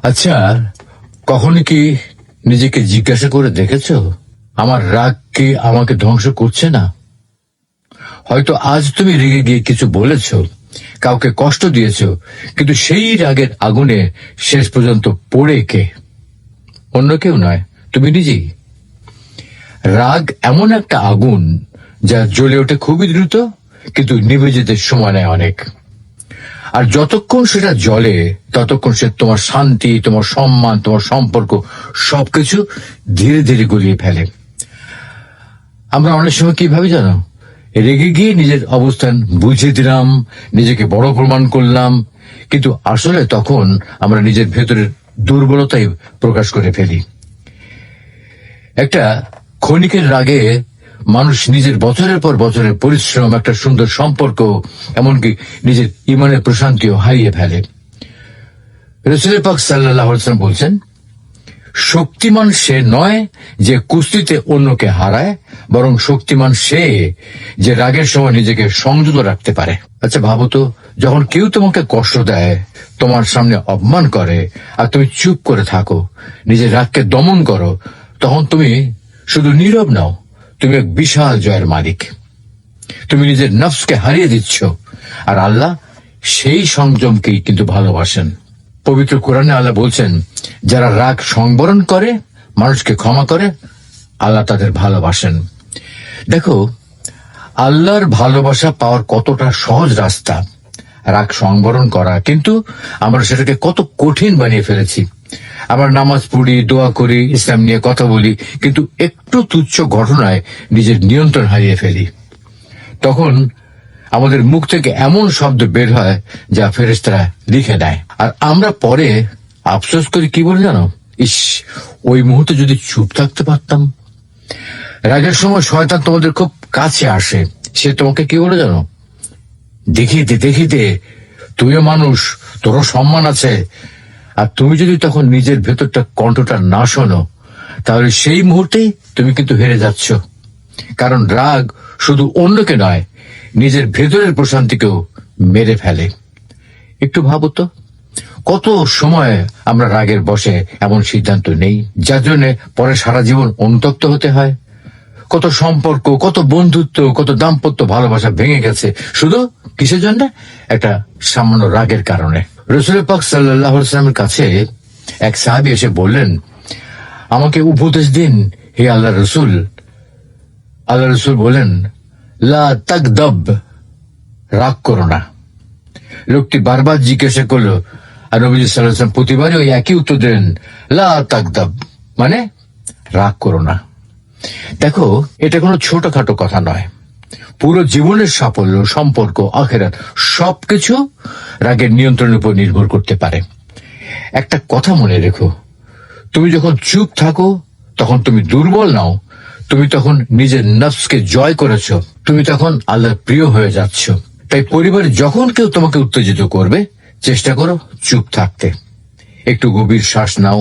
আচ্ছা, কখনো কি নিজেকে জিজ্ঞাসা করে দেখেছো, আমার রাগ কি আমাকে ধ্বংস করছে না? হয়তো আজ তুমি রেগে গিয়ে কিছু বলেছো, কাউকে কষ্ট দিয়েছো, কিন্তু সেই রাগের আগুনে শেষ পর্যন্ত পড়ে কে? অন্য কেউ নয়, তুমি নিজেই। রাগ এমন একটা আগুন যা জ্বলে ওঠে খুবই দ্রুত, কিন্তু নিভে যেতে সময় নেয় অনেক। আর যতক্ষণ সেটা জ্বলে ততক্ষণ সে তোমার শান্তি, তোমার সম্মান, তোমার সম্পর্ক সবকিছু ধীরে ধীরে গলিয়ে ফেলে। আমরা অনেক সময় কি ভাবি জানো, রেগে গিয়ে নিজের অবস্থান বুঝিয়ে দিলাম, নিজেকে বড় প্রমাণ করলাম, কিন্তু আসলে তখন আমরা নিজের ভেতরের দুর্বলতাই প্রকাশ করে ফেলি। একটা ক্ষণিকের রাগে মানুষ নিজের বছরের পর বছরের পরিশ্রম, একটা সুন্দর সম্পর্ক, এমনকি নিজের ইমানের প্রশান্তিও হারিয়ে ফেলে। রাসূল পাক সাল্লাল্লাহু আলাইহি ওয়াসাল্লাম বলছেন, শক্তিমান সে নয় যে কুস্তিতে অন্যকে হারায়, বরং শক্তিমান সে যে রাগের সময় নিজেকে সংযত রাখতে পারে। আচ্ছা ভাবো তো, যখন কেউ তোমাকে কষ্ট দেয়, তোমার সামনে অপমান করে, আর তুমি চুপ করে থাকো, নিজের রাগকে দমন করো, তখন তুমি শুধু নীরব নাও, তুমি এক বিশাল জয়ের মালিক। তুমি নিজের নফসকে হারিয়ে দিচ্ছ, আর আল্লাহ সেই সংযমকেই কিন্তু ভালোবাসেন। পবিত্র কোরআনে আল্লাহ বলছেন, যারা রাগ সংবরণ করে, মানুষকে ক্ষমা করে, আল্লাহ তাদের ভালোবাসেন। দেখো, আল্লাহর ভালোবাসা পাওয়ার কতটা সহজ রাস্তা রাগ সংবরণ করা, কিন্তু আমরা সেটাকে কত কঠিন বানিয়ে ফেলেছি। আমরা নামাজ পড়ি, দোয়া করি, ইসলাম নিয়ে কথা বলি, কিন্তু একটু তুচ্ছ ঘটনায় নিজের নিয়ন্ত্রণ হারিয়ে ফেলি। তখন আমাদের মুখ থেকে এমন শব্দ বের হয় যা ফেরেশতারা লিখে দেয়, আর আমরা পরে আফসোস করি, কি বলে জানো, ইস, ওই মুহূর্তে যদি চুপ থাকতে পারতাম। রাগের সময় শয়তান তোমাদের খুব কাছে আসে, সে তোমাকে কি বলে জানো, দেখিতে দেখিতে তুইও মানুষ, তোরও সম্মান আছে। আর তুমি যদি তখন নিজের ভেতরটা কণ্ঠটা না শোনো, তাহলে সেই মুহূর্তেই তুমি কিন্তু হেরে যাচ্ছ। কারণ রাগ শুধু অন্যকে নয়, নিজের ভেতরের প্রশান্তিকেও মেরে ফেলে। একটু ভাবো তো, কত সময় আমরা রাগের বশে এমন সিদ্ধান্ত নেই যার জন্য পরে সারা জীবন অনুতপ্ত হতে হয়। কত সম্পর্ক, কত বন্ধুত্ব, কত দাম্পত্য ভালোবাসা ভেঙে গেছে শুধু কিসের জন্য? একটা সামান্য রাগের কারণে। রাসূল পাক সাল্লাল্লাহু আলাইহি ওয়াসাল্লামের কাছে এক সাহাবী এসে বললেন, আমাকে উপদেশ দিন হে আল্লাহর রাসূল। আল্লাহ রাসূল বলেন, লা তাগদাব, রাগ করো না। লোকটি বারবার জিজ্ঞাসা করলো, আর নবী সাল্লাল্লাহু আলাইহি ওয়াসাল্লাম প্রতিবারই ওই একই উত্তর দিলেন, লা তাগদাব, মানে রাগ করো না। দেখো, এটা কোনো ছোটখাটো কথা নয়। পুরো জীবনের সাফল্য, সম্পর্ক, আখিরাত সবকিছু রাগের নিয়ন্ত্রণের উপর নির্ভর করতে পারে। একটা কথা মনে রেখো, তুমি যখন চুপ থাকো তখন তুমি দুর্বল নাও, তুমি তখন নিজের নফসকে জয় করেছো, তুমি তখন আল্লাহর প্রিয় হয়ে যাচ্ছ। তাই পরিবারে যখন কেউ তোমাকে উত্তেজিত করবে, চেষ্টা করো চুপ থাকতে। একটু গভীর শ্বাস নাও,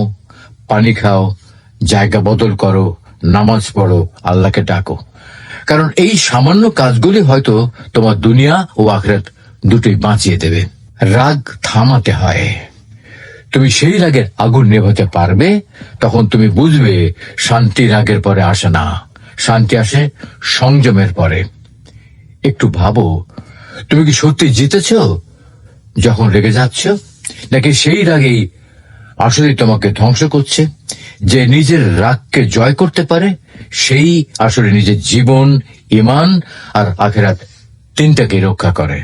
পানি খাও, জায়গা বদল করো, নামাজ পড়ো, আল্লাহকে ডাকো। কারণ এই সামান্য কাজগুলি হয়তো তোমার দুনিয়া ও আখিরাত দুটোই বাঁচিয়ে দেবে। রাগ থামাতে হয়। তুমি সেই রাগের আগুন নেভাতে পারবে, তখন তুমি বুঝবে শান্তি রাগের পরে আসে না, শান্তি আসে সংযমের পরে। একটু ভাবো, তুমি কি সত্যি জিতেছ যখন রেগে যাচ্ছ, নাকি সেই রাগেই আসলে তোমাকে ধ্বংস করছে? যে নিজের রাগকে জয় করতে পারে, সেই আসলে নিজের জীবন, ঈমান আর আখিরাত তিনটাকে রক্ষা করে।